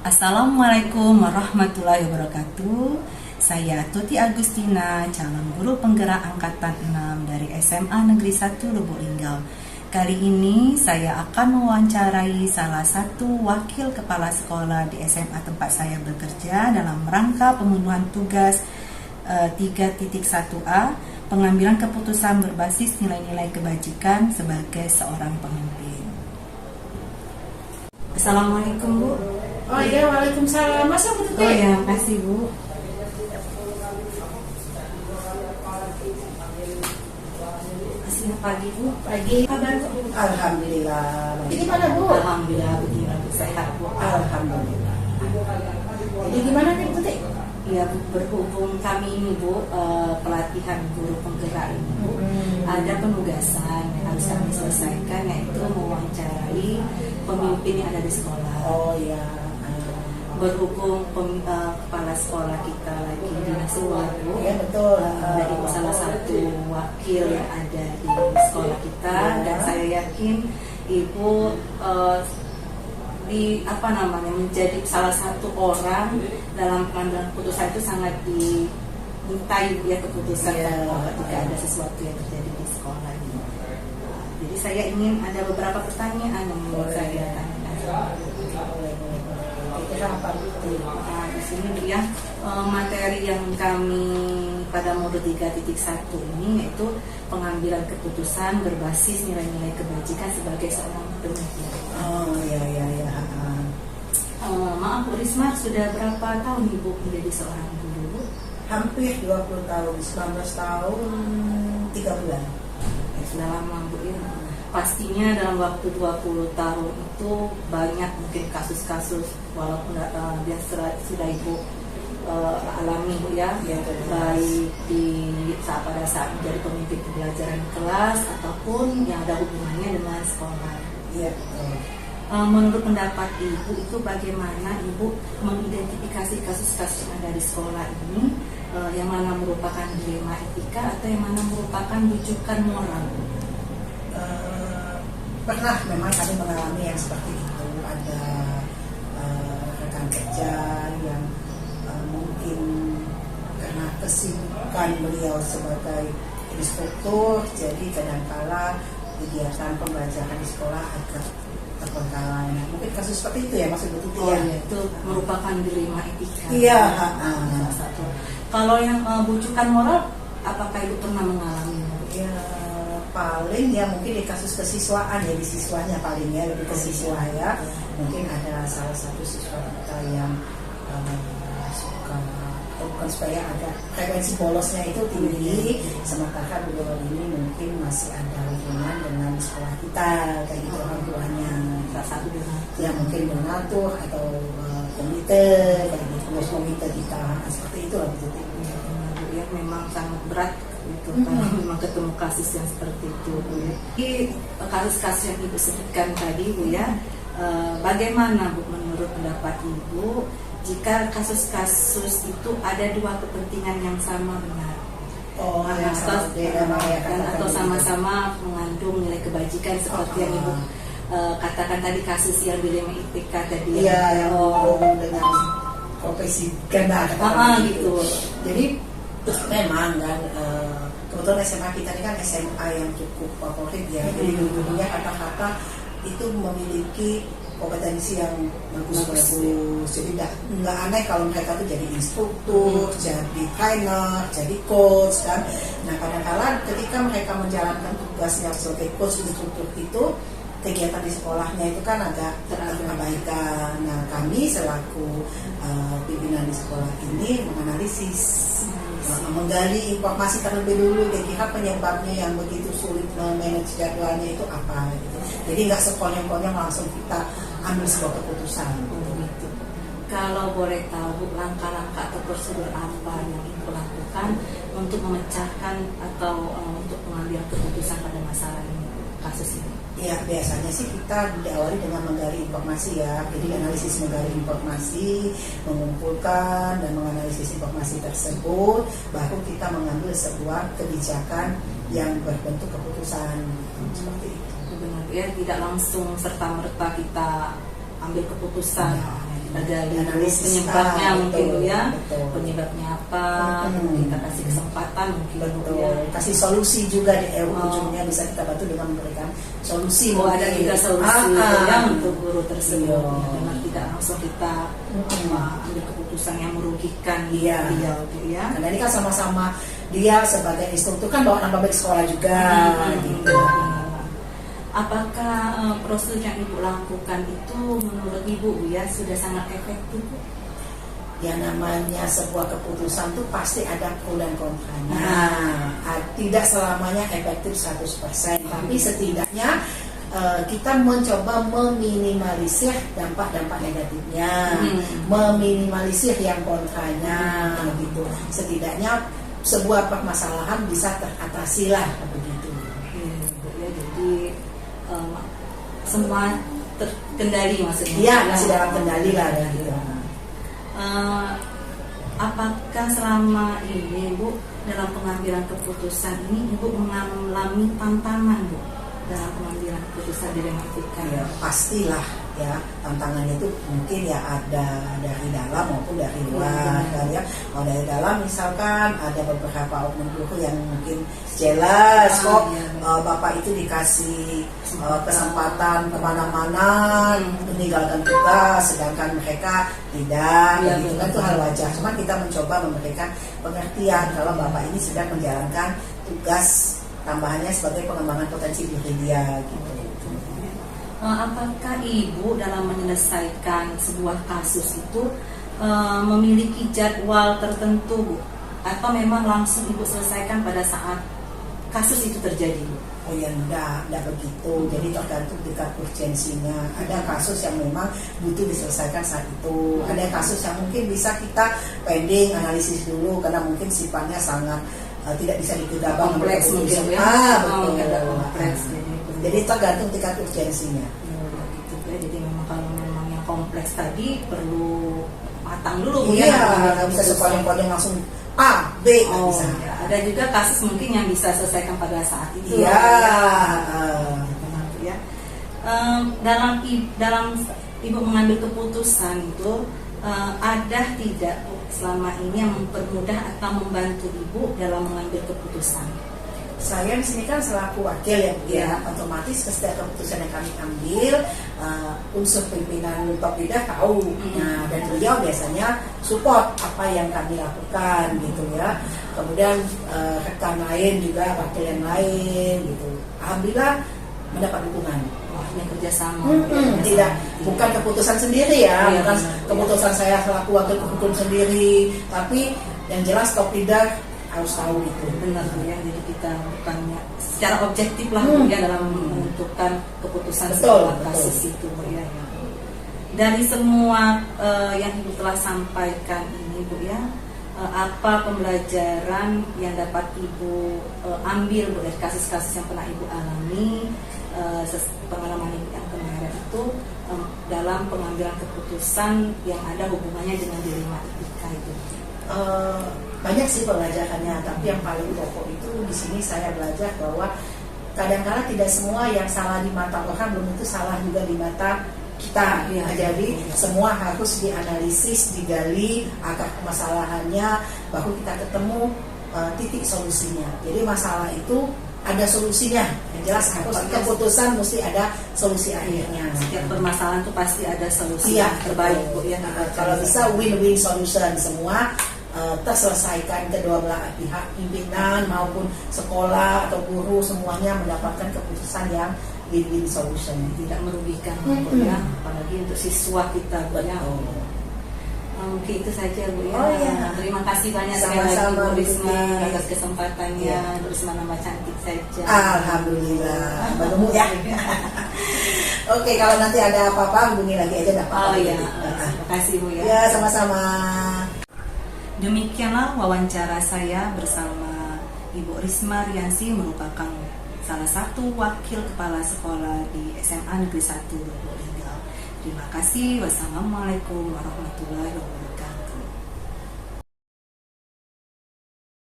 Assalamualaikum warahmatullahi wabarakatuh. Saya Tuti Agustina, calon guru penggerak angkatan 6 dari SMA Negeri 1 Lubuk Linggau. Kali ini saya akan mewawancarai salah satu wakil kepala sekolah di SMA tempat saya bekerja dalam rangka pemenuhan tugas 3.1a, pengambilan keputusan berbasis nilai-nilai kebajikan sebagai seorang pemimpin. Assalamualaikum, Bu. Oh iya, waalaikumsalam. Masa Bu Tuti? Oh ya, makasih Bu. Masih pagi Bu. Pagi. Kabar Bu? Alhamdulillah. Jadi gimana Bu? Alhamdulillah begini Bu, sehat Bu. Alhamdulillah. Jadi gimana nih Bu Tuti? Ya Bu, berhubung kami ini Bu, pelatihan guru penggerak ini Bu, ada penugasan yang harus kami selesaikan, yaitu mewawancarai pemimpin yang ada di sekolah. Oh iya. Berhubung kepala sekolah kita lagi dinas luar Bu, Iya betul. dari salah satu wakil yang ada di sekolah kita, dan saya yakin Ibu menjadi salah satu orang dalam pengambilan keputusan itu sangat dimintai ya keputusan ketika ada sesuatu yang terjadi di sekolah ini. Jadi saya ingin ada beberapa pertanyaan yang mau saya tanyakan. Di sini ya, materi yang kami pada modul 3.1 ini yaitu pengambilan keputusan berbasis nilai-nilai kebajikan sebagai seorang pemimpin. Oh iya. Maaf Bu Risma, sudah berapa tahun Ibu menjadi seorang guru? Hampir 20 tahun, 19 tahun 3 bulan. Sudah lama Bu ya. Pastinya dalam waktu 20 tahun itu banyak mungkin kasus-kasus, walaupun dia sudah Ibu alami Bu ya, baik pada saat menjadi pemimpin pembelajaran kelas ataupun yang ada hubungannya dengan sekolah. Iya. Menurut pendapat Ibu itu bagaimana Ibu mengidentifikasi kasus-kasus yang ada di sekolah ini, yang mana merupakan dilema etika atau yang mana merupakan rujukan moral? Pernah memang kami mengalami yang seperti itu. Ada rekan kerja yang mungkin karena kesibukan beliau sebagai instruktur, jadi kadangkala kegiatan pembelajaran di sekolah agak terbengkalai. Nah, mungkin kasus seperti itu ya maksud Bu Tuti ya? Iya, itu merupakan dilema etika. Iya. Salah satu. Kalau yang rujukan moral, apakah Ibu pernah mengalami? Ya paling ya mungkin di kasus kesiswaan ya, di siswanya paling ya, lebih ke siswa ya. Mungkin ada salah satu siswa kita yang suka, bukan supaya ada frekuensi bolosnya itu tinggi, sementara beliau ini mungkin masih ada hubungan dengan sekolah kita, kayak gitu orang tuanya. Salah satu Ya mungkin donatur atau komite, kayak gitu, pengurus komite kita, seperti itu lah begitu. Ya, memang sangat berat itu kalau memang ketemu kasus yang seperti itu Bu ya. Jadi kasus-kasus yang Ibu sebutkan tadi Bu ya, bagaimana Bu menurut pendapat Ibu jika kasus-kasus itu ada dua kepentingan yang sama benar? Atau sama-sama mengandung nilai kebajikan seperti yang Ibu katakan tadi, kasus yang dilema etika tadi. Iya, dengan profesi ganda gitu. Jadi memang kan kebetulan SMA kita ini kan SMA yang cukup favorit ya. Jadi dulunya kata-kata itu memiliki kompetensi yang bagus. Jadi nggak aneh kalau mereka tuh jadi instruktur, jadi trainer, jadi coach kan. Nah kadang-kadang ketika mereka menjalankan tugasnya sebagai coach instruktur itu, kegiatan di sekolahnya itu kan agak terabaikan. Nah kami selaku pimpinan di sekolah ini menganalisis, menggali informasi terlebih dulu, kira-kira penyebabnya yang begitu sulit memanage jadwalnya itu apa gitu. Jadi nggak sekonyong-konyong langsung kita ambil sebuah keputusan gitu. Kalau boleh tahu langkah-langkah atau prosedur apa yang Ibu lakukan untuk memecahkan atau untuk mengambil keputusan pada masalah ini, kasus ini? Ya biasanya sih kita diawali dengan menggali informasi ya. Jadi analisis menggali informasi, mengumpulkan dan menganalisis informasi tersebut, baru kita mengambil sebuah kebijakan yang berbentuk keputusan seperti itu. Benar ya, tidak langsung serta merta kita ambil keputusan. ada analisis penyebabnya mungkin Bu ya, betul. penyebabnya apa, kita kasih kesempatan mungkin Bu Betul. ya. Kasih solusi juga di ujungnya bisa kita bantu dengan memberikan solusi. Oh, ada juga solusi ya untuk guru tersebut. Iya. Dengan tidak langsung kita ambil keputusan yang merugikan Iya. dia Bu ya. Karena ini kan sama-sama dia sebagai instruktur kan bawa nama baik sekolah juga gitu. Apakah prosedur yang Ibu lakukan itu menurut Ibu Bu ya sudah sangat efektif Bu? Ya namanya sebuah keputusan tuh pasti ada pro dan kontranya. Tidak selamanya efektif 100%, tapi setidaknya kita mencoba meminimalisir dampak-dampak negatifnya, meminimalisir yang kontranya gitu. Setidaknya sebuah permasalahan bisa teratasi lah begitu. Ya, jadi semua terkendali maksudnya. Iya, masih dalam kendali lah gitu. Apakah selama ini Bu dalam pengambilan keputusan ini Ibu mengalami tantangan Bu dalam pengambilan keputusan di Rematika? Ya, pastilah ya, tantangannya itu mungkin ya ada dari dalam maupun dari luar kan ya. Kalau dari dalam misalkan ada beberapa oknum guru yang mungkin jelas kok Bapak itu dikasih kesempatan kemana-mana meninggalkan tugas, sedangkan mereka tidak, begitu kan, itu hal wajar. Cuma kita mencoba memberikan pengertian kalau Bapak ini sedang menjalankan tugas tambahannya sebagai pengembangan potensi diri dia gitu. Apakah Ibu dalam menyelesaikan sebuah kasus itu memiliki jadwal tertentu Bu? Atau memang langsung Ibu selesaikan pada saat kasus itu terjadi Bu? Oh ya, enggak begitu. Jadi tergantung tingkat urgensinya. Ada kasus yang memang butuh diselesaikan saat itu. Ada kasus yang mungkin bisa kita pending analisis dulu karena mungkin sifatnya sangat tidak bisa digabung kompleks mungkin ya. Kompleks. Jadi tergantung tingkat urgensinya. Gitu ya. Jadi memang kalau memang yang kompleks tadi perlu matang dulu Bu Iya, ya. nggak bisa sepanjang langsung A, B, nggak bisa. Ya. Ada juga kasus mungkin yang bisa selesaikan pada saat itu. Iya. Ya. Dalam Ibu mengambil keputusan itu ada tidak Bu, selama ini yang mempermudah atau membantu Ibu dalam mengambil keputusan? Saya di sini kan selaku wakil ya, otomatis setiap keputusan yang kami ambil unsur pimpinan top leader tahu. Nah, dan beliau biasanya support apa yang kami lakukan gitu ya. Kemudian rekan lain juga, wakil yang lain gitu. Alhamdulillah mendapat dukungan. Yang kerjasama. Tidak, bukan keputusan sendiri ya, bukan keputusan saya selaku wakil hukum sendiri, tapi yang jelas top leader harus tahu itu. Benar ya, jadi kita bukannya secara objektif lah ya dalam menentukan keputusan sebuah kasus itu ya. Dari semua yang Ibu telah sampaikan ini Bu ya, apa pembelajaran yang dapat Ibu ambil Bu dari kasus-kasus yang pernah Ibu alami, pengalaman Ibu yang kemarin itu dalam pengambilan keputusan yang ada hubungannya dengan dilema etika itu? Banyak sih pelajarannya, tapi yang paling pokok itu di sini saya belajar bahwa kadang-kadang tidak semua yang salah di mata orang belum tentu salah juga di mata kita. Jadi semua harus dianalisis, digali akar permasalahannya, baru kita ketemu titik solusinya. Jadi masalah itu ada solusinya, yang jelas harus keputusan mesti ada solusi akhirnya. Setiap permasalahan itu pasti ada solusi yang terbaik Bu ya. Kalau bisa win-win solution, semua terselesaikan, kedua belah pihak, pimpinan maupun sekolah atau guru semuanya mendapatkan keputusan yang win-win solution, tidak merugikan Bu ya, apalagi untuk siswa kita Bu ya. Mungkin itu saja Bu ya. Terima kasih banyak sekali lagi Bu Risma atas kesempatannya. Bu Risma nama cantik saja. Alhamdulillah. Bertemu ya. Oke, kalau nanti ada apa-apa hubungi lagi aja, enggak apa-apa. Terima kasih Bu ya. Ya, sama-sama. Demikianlah wawancara saya bersama Ibu Risma Riansi, merupakan salah satu wakil kepala sekolah di SMA Negeri 1 Lubuk Linggau. Terima kasih. Wassalamualaikum warahmatullahi wabarakatuh.